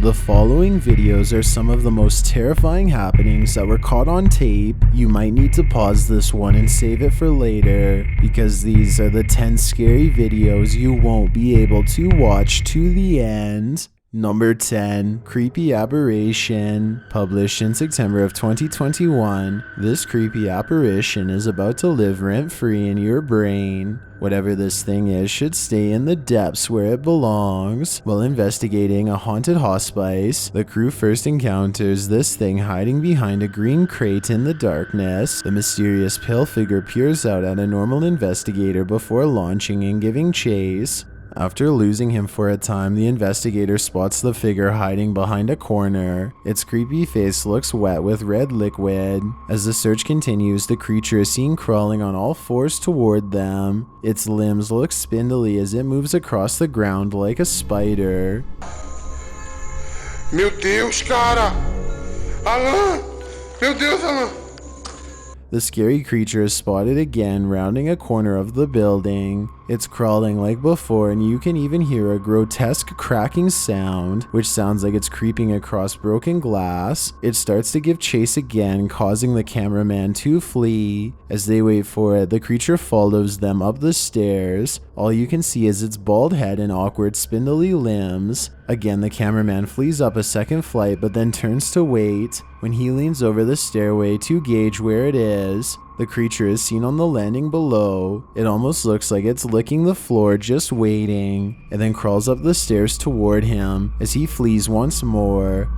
The following videos are some of the most terrifying happenings that were caught on tape. You might need to pause this one and save it for later, because these are the 10 scary videos you won't be able to watch to the end. Number 10. Creepy Apparition. Published in September of 2021, this creepy apparition is about to live rent-free in your brain. Whatever this thing is should stay in the depths where it belongs. While investigating a haunted hospice, the crew first encounters this thing hiding behind a green crate in the darkness. The mysterious pale figure peers out at a normal investigator before launching and giving chase. After losing him for a time, the investigator spots the figure hiding behind a corner. Its creepy face looks wet with red liquid. As the search continues, the creature is seen crawling on all fours toward them. Its limbs look spindly as it moves across the ground like a spider. Meu Deus, cara! Alan! Meu Deus, Alan! The scary creature is spotted again rounding a corner of the building. It's crawling like before, and you can even hear a grotesque cracking sound, which sounds like it's creeping across broken glass. It starts to give chase again, causing the cameraman to flee. As they wait for it, the creature follows them up the stairs. All you can see is its bald head and awkward spindly limbs. Again, the cameraman flees up a second flight, but then turns to wait. When he leans over the stairway to gauge where it is, the creature is seen on the landing below. It almost looks like it's licking the floor, just waiting, and then crawls up the stairs toward him as he flees once more.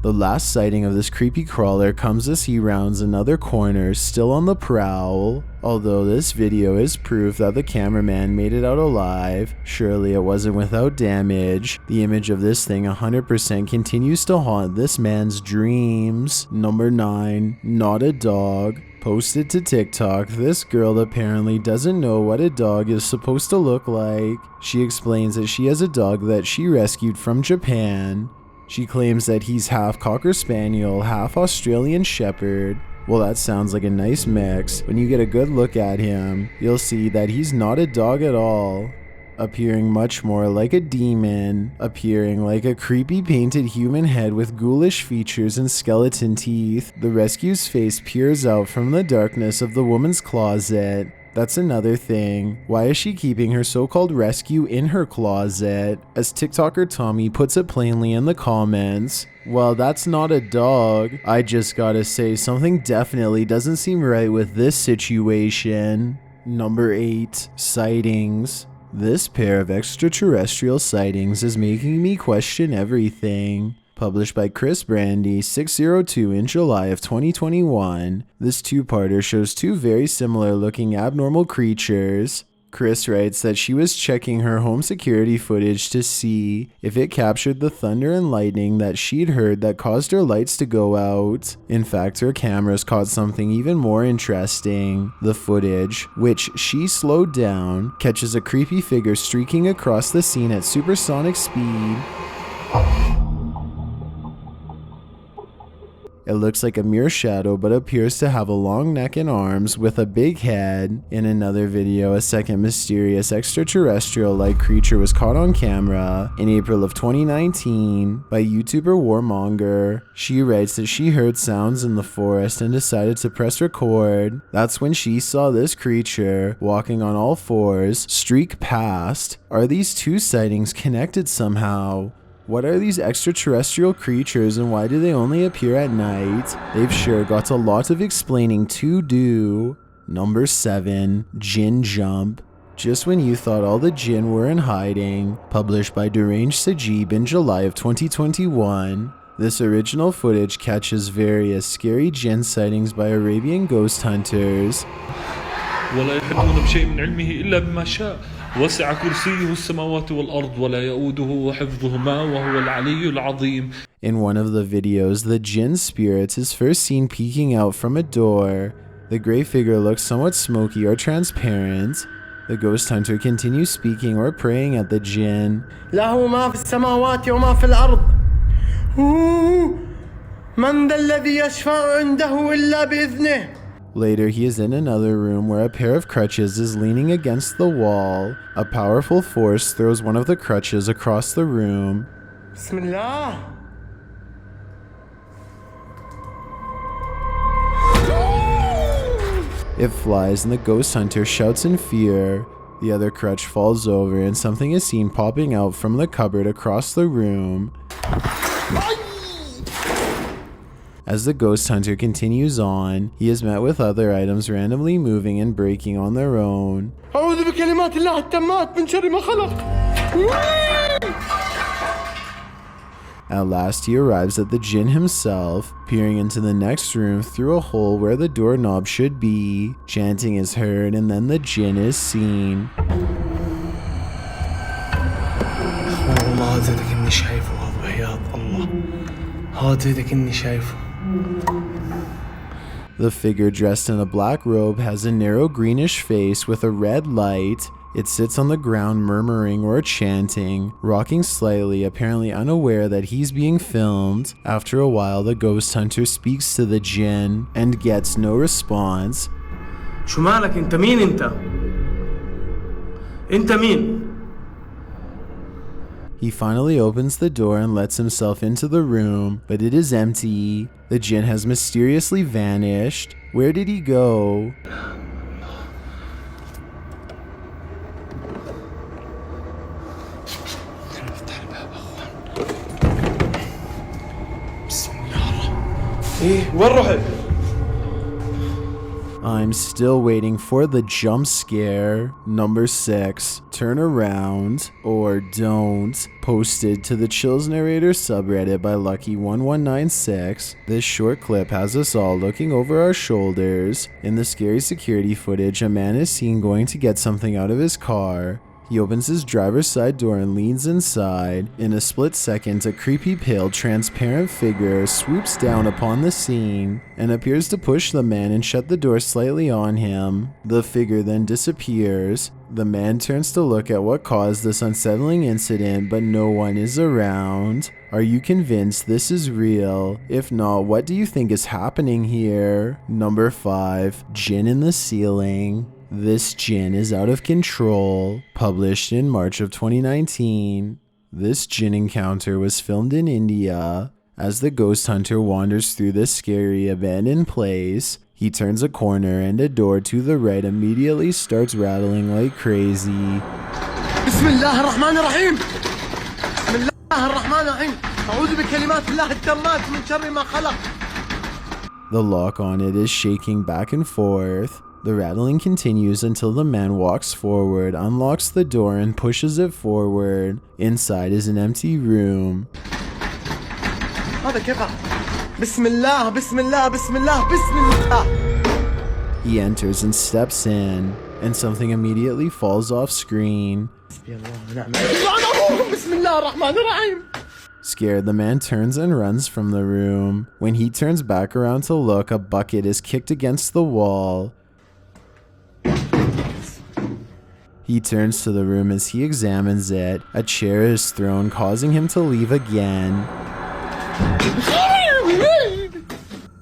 The last sighting of this creepy crawler comes as he rounds another corner, still on the prowl. Although this video is proof that the cameraman made it out alive, surely it wasn't without damage. The image of this thing 100% continues to haunt this man's dreams. Number 9. Not a dog. Posted to TikTok, this girl apparently doesn't know what a dog is supposed to look like. She explains that she has a dog that she rescued from Japan. She claims that he's half Cocker Spaniel, half Australian Shepherd. Well, that sounds like a nice mix. When you get a good look at him, you'll see that he's not a dog at all, appearing much more like a demon, appearing like a creepy painted human head with ghoulish features and skeleton teeth. The rescue's face peers out from the darkness of the woman's closet. That's another thing. Why is she keeping her so-called rescue in her closet? As TikToker Tommy puts it plainly in the comments, well, that's not a dog. I just gotta say, something definitely doesn't seem right with this situation. Number 8. Sightings. This pair of extraterrestrial sightings is making me question everything. Published by Chris Brandy, 602 in July of 2021. This two-parter shows two very similar looking abnormal creatures. Chris writes that she was checking her home security footage to see if it captured the thunder and lightning that she'd heard that caused her lights to go out. In fact, her cameras caught something even more interesting. The footage, which she slowed down, catches a creepy figure streaking across the scene at supersonic speed. It looks like a mere shadow but appears to have a long neck and arms with a big head. In another video, a second mysterious extraterrestrial-like creature was caught on camera in April of 2019 by YouTuber Warmonger. She writes that she heard sounds in the forest and decided to press record. That's when she saw this creature, walking on all fours, streak past. Are these two sightings connected somehow? What are these extraterrestrial creatures and why do they only appear at night? They've sure got a lot of explaining to do. Number 7. Jinn Jump. Just when you thought all the jinn were in hiding. Published by Deranged Sajib in July of 2021. This original footage catches various scary jinn sightings by Arabian ghost hunters. ولا يحيطون بشيء من علمه إلا بما شاء وسع كرسيه السماوات والأرض ولا يؤوده حفظهما وهو العلي العظيم. In one of the videos, the jinn spirit is first seen peeking out from a door. The gray figure looks somewhat smoky or transparent. The ghost hunter continues speaking or praying at the jinn. له ما في السماوات وما في الأرض. من ذا الذي يشفع عنده إلا بإذنه. Later, he is in another room where a pair of crutches is leaning against the wall. A powerful force throws one of the crutches across the room. Bismillah. It flies and the ghost hunter shouts in fear. The other crutch falls over and something is seen popping out from the cupboard across the room. As the ghost hunter continues on, he is met with other items randomly moving and breaking on their own. أعوذ بكلمات الله التامات من شر ما خلق. At last he arrives at the jinn himself, peering into the next room through a hole where the doorknob should be. Chanting is heard and then the jinn is seen. والله هذا كأني شايفه هذا وحياة الله هذا كأني شايفه. The figure dressed in a black robe has a narrow greenish face with a red light. It sits on the ground murmuring or chanting, rocking slightly, apparently unaware that he's being filmed. After a while, the ghost hunter speaks to the jinn and gets no response. شو مالك أنت مين أنت؟ أنت مين؟ He finally opens the door and lets himself into the room, but it is empty. The jinn has mysteriously vanished. Where did he go? إيه وين رحت؟ I'm still waiting for the jump scare. Number 6, turn around or don't. Posted to the Chills Narrator subreddit by Lucky1196. This short clip has us all looking over our shoulders. In the scary security footage, a man is seen going to get something out of his car. He opens his driver's side door and leans inside. In a split second, a creepy, pale, transparent figure swoops down upon the scene and appears to push the man and shut the door slightly on him. The figure then disappears. The man turns to look at what caused this unsettling incident, but no one is around. Are you convinced this is real? If not, what do you think is happening here? Number 5, Jinn in the Ceiling. This jinn is out of control. Published in March of 2019. This jinn encounter was filmed in India. As the ghost hunter wanders through this scary abandoned place, he turns a corner and a door to the right immediately starts rattling like crazy. Bismillah ar-Rahman ar-Rahim. Bismillah ar-Rahman ar-Rahim. أعوذ بكلمات الله التامات من شر ما خلق. The lock on it is shaking back and forth. The rattling continues until the man walks forward, unlocks the door, and pushes it forward. Inside is an empty room. هذا كيف؟ بسم الله بسم الله بسم الله بسم الله. He enters and steps in, and something immediately falls off screen. بسم الله الرحمن الرحيم. Scared, the man turns and runs from the room. When he turns back around to look, a bucket is kicked against the wall. He turns to the room as he examines it. A chair is thrown, causing him to leave again.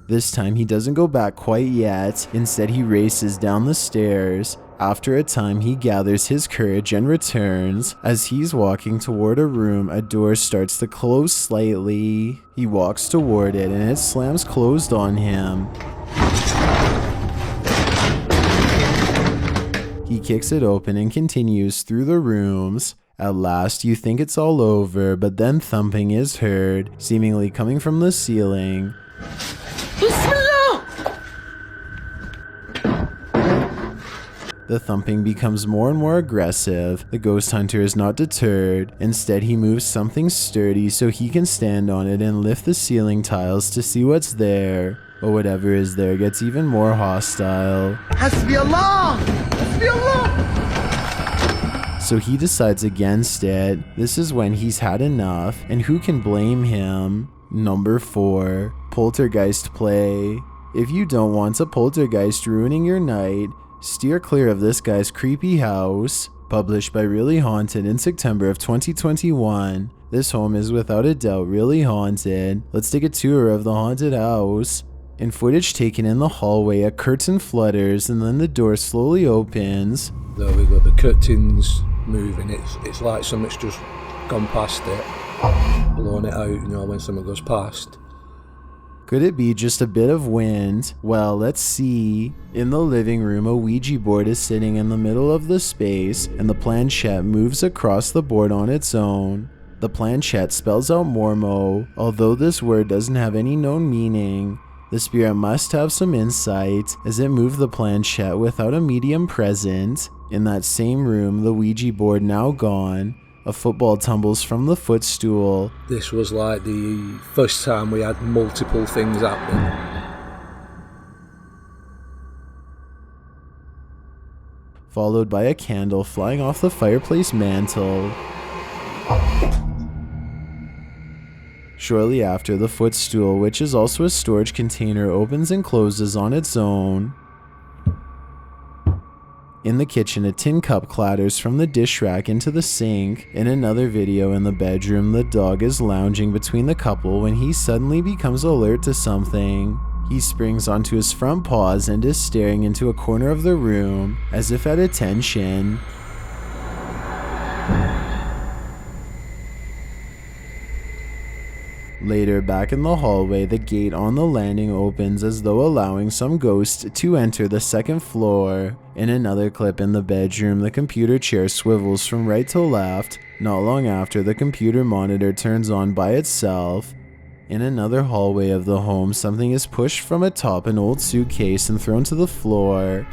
This time he doesn't go back quite yet. Instead, he races down the stairs. After a time, he gathers his courage and returns. As he's walking toward a room, a door starts to close slightly. He walks toward it and it slams closed on him. He kicks it open and continues through the rooms. At last, you think it's all over, but then thumping is heard, seemingly coming from the ceiling. The thumping becomes more and more aggressive. The ghost hunter is not deterred. Instead, he moves something sturdy so he can stand on it and lift the ceiling tiles to see what's there. But whatever is there gets even more hostile. حسبي الله حسبي الله. So he decides against it. This is when he's had enough, and who can blame him? Number 4, poltergeist play. If you don't want a poltergeist ruining your night, steer clear of this guy's creepy house. Published by Really Haunted in September of 2021. This home is without a doubt really haunted. Let's take a tour of the haunted house. In footage taken in the hallway, a curtain flutters and then the door slowly opens. There we go, the curtain's moving. It's like something's just gone past it, blown it out, you know, when something goes past. Could it be just a bit of wind? Well, let's see. In the living room, a Ouija board is sitting in the middle of the space, and the planchette moves across the board on its own. The planchette spells out Mormo, although this word doesn't have any known meaning. The spirit must have some insight, as it moved the planchette without a medium present. In that same room, the Ouija board now gone, a football tumbles from the footstool. This was like the first time we had multiple things happening. Followed by a candle flying off the fireplace mantle. Shortly after, the footstool, which is also a storage container, opens and closes on its own. In the kitchen, a tin cup clatters from the dish rack into the sink. In another video in the bedroom, the dog is lounging between the couple when he suddenly becomes alert to something. He springs onto his front paws and is staring into a corner of the room, as if at attention. Later, back in the hallway, the gate on the landing opens as though allowing some ghost to enter the second floor. In another clip in the bedroom, the computer chair swivels from right to left. Not long after, the computer monitor turns on by itself. In another hallway of the home, something is pushed from atop an old suitcase and thrown to the floor.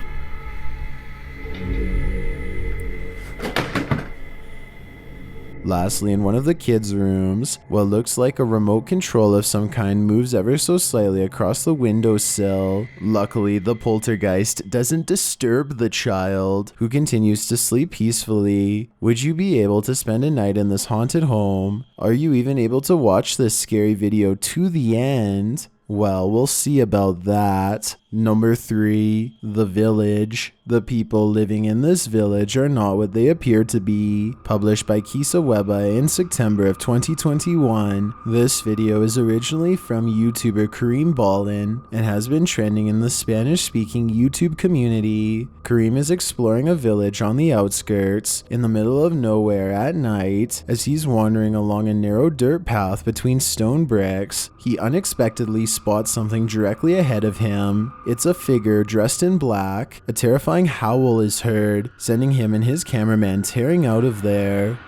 Lastly, in one of the kids' rooms, what looks like a remote control of some kind moves ever so slightly across the windowsill. Luckily, the poltergeist doesn't disturb the child, who continues to sleep peacefully. Would you be able to spend a night in this haunted home? Are you even able to watch this scary video to the end? Well, we'll see about that. Number 3, the village. The people living in this village are not what they appear to be. Published by Kisa Weba in September of 2021. This video is originally from YouTuber Kareem Ballin and has been trending in the Spanish-speaking YouTube community. Kareem is exploring a village on the outskirts, in the middle of nowhere at night. As he's wandering along a narrow dirt path between stone bricks, he unexpectedly spots something directly ahead of him. It's a figure dressed in black. A terrifying howl is heard, sending him and his cameraman tearing out of there.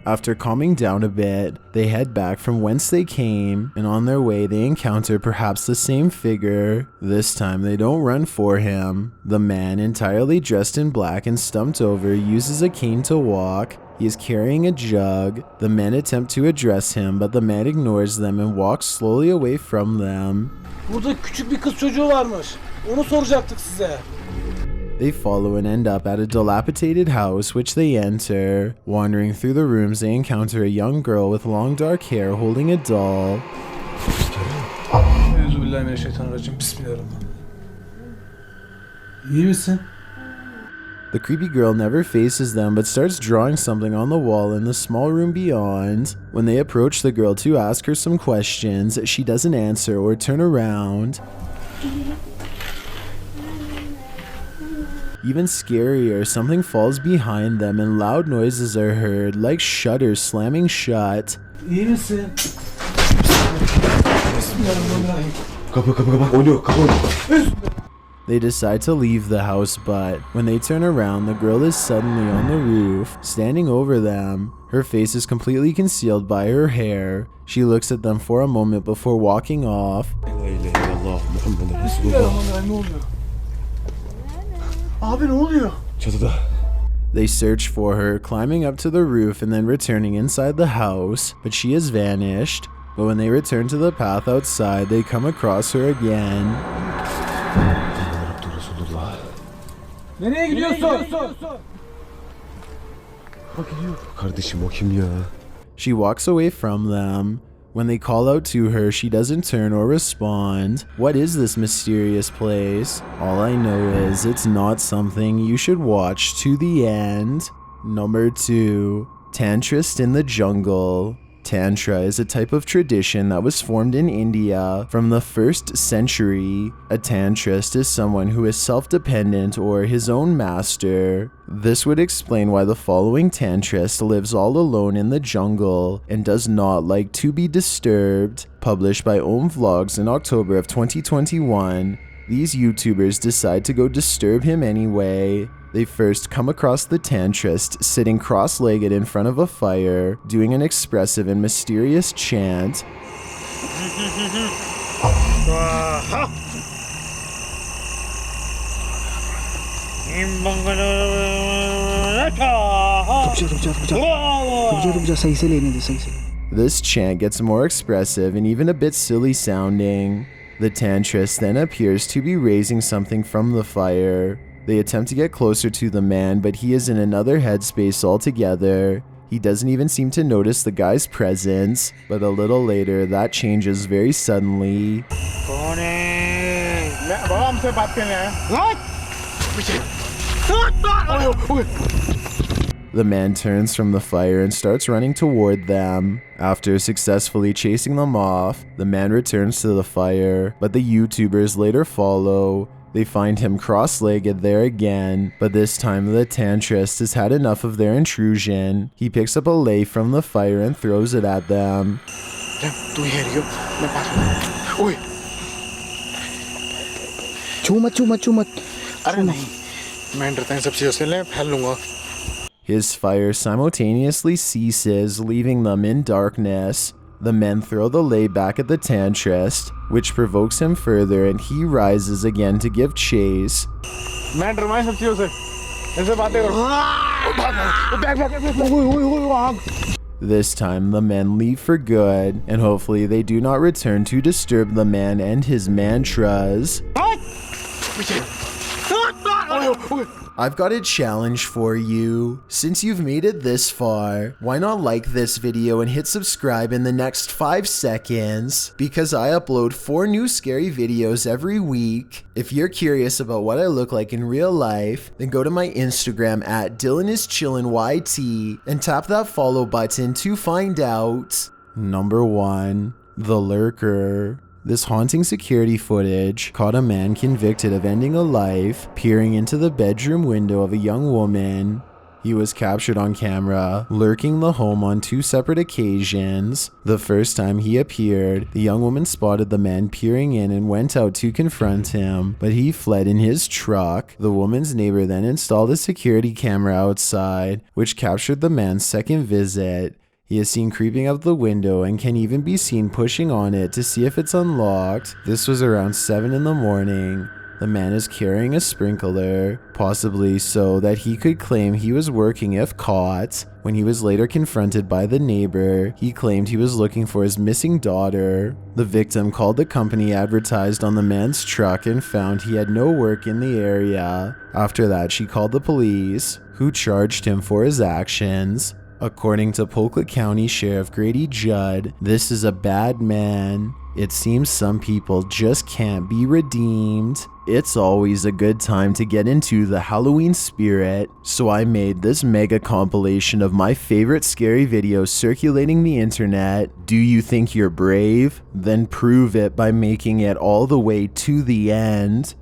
After calming down a bit, they head back from whence they came, and on their way they encounter perhaps the same figure. This time they don't run for him. The man, entirely dressed in black and stumped over, uses a cane to walk. He is carrying a jug. The men attempt to address him, but the man ignores them and walks slowly away from them. Burada küçük bir kız çocuğu varmış. Onu soracaktık size. They follow and end up at a dilapidated house, which they enter. Wandering through the rooms, they encounter a young girl with long dark hair holding a doll. Euzubillahimineşşeytanirracim. Bismillahirrahmanirrahim. İyi misin? The creepy girl never faces them but starts drawing something on the wall in the small room beyond. When they approach the girl to ask her some questions, she doesn't answer or turn around. Even scarier, something falls behind them and loud noises are heard, like shutters slamming shut. İyi misin? Bismillahirrahmanirrahim. They decide to leave the house, but when they turn around, the girl is suddenly on the roof, standing over them. Her face is completely concealed by her hair. She looks at them for a moment before walking off. Bismillahirrahmanirrahim. Ne oluyor? Abi ne oluyor? Çatıda. They search for her, climbing up to the roof and then returning inside the house, but she has vanished. But when they return to the path outside, they come across her again. Nereye gidiyorsun? Kardeşim o kim ya? She walks away from them. When they call out to her, she doesn't turn or respond. What is this mysterious place? All I know is it's not something you should watch to the end. Number 2. Tantrist in the jungle. Tantra is a type of tradition that was formed in India from the 1st century. A tantrist is someone who is self-dependent or his own master. This would explain why the following tantrist lives all alone in the jungle and does not like to be disturbed. Published by Om Vlogs in October of 2021, these YouTubers decide to go disturb him anyway. They first come across the tantrist sitting cross-legged in front of a fire, doing an expressive and mysterious chant. This chant gets more expressive and even a bit silly sounding. The tantrist then appears to be raising something from the fire. They attempt to get closer to the man, but he is in another headspace altogether. He doesn't even seem to notice the guy's presence, but a little later that changes very suddenly. The man turns from the fire and starts running toward them. After successfully chasing them off, the man returns to the fire, but the YouTubers later follow. They find him cross-legged there again, but this time the tantrist has had enough of their intrusion. He picks up a lei from the fire and throws it at them. His fire simultaneously ceases, leaving them in darkness. The men throw the lei back at the tantrist, which provokes him further, and he rises again to give chase. This time the men leave for good, and hopefully they do not return to disturb the man and his mantras. I've got a challenge for you. Since you've made it this far, why not like this video and hit subscribe in the next 5 seconds? Because I upload 4 new scary videos every week. If you're curious about what I look like in real life, then go to my Instagram at DylanIsChillinYT and tap that follow button to find out. Number 1. The Lurker. This haunting security footage caught a man convicted of ending a life peering into the bedroom window of a young woman. He was captured on camera, lurking the home on 2 separate occasions. The first time he appeared, the young woman spotted the man peering in and went out to confront him, but he fled in his truck. The woman's neighbor then installed a security camera outside, which captured the man's second visit. He is seen creeping out the window and can even be seen pushing on it to see if it's unlocked. This was around 7 in the morning. The man is carrying a sprinkler, possibly so that he could claim he was working if caught. When he was later confronted by the neighbor, he claimed he was looking for his missing daughter. The victim called the company advertised on the man's truck and found he had no work in the area. After that, she called the police, who charged him for his actions. According to Polk County Sheriff Grady Judd, this is a bad man. It seems some people just can't be redeemed. It's always a good time to get into the Halloween spirit, so I made this mega compilation of my favorite scary videos circulating the internet. Do you think you're brave? Then prove it by making it all the way to the end.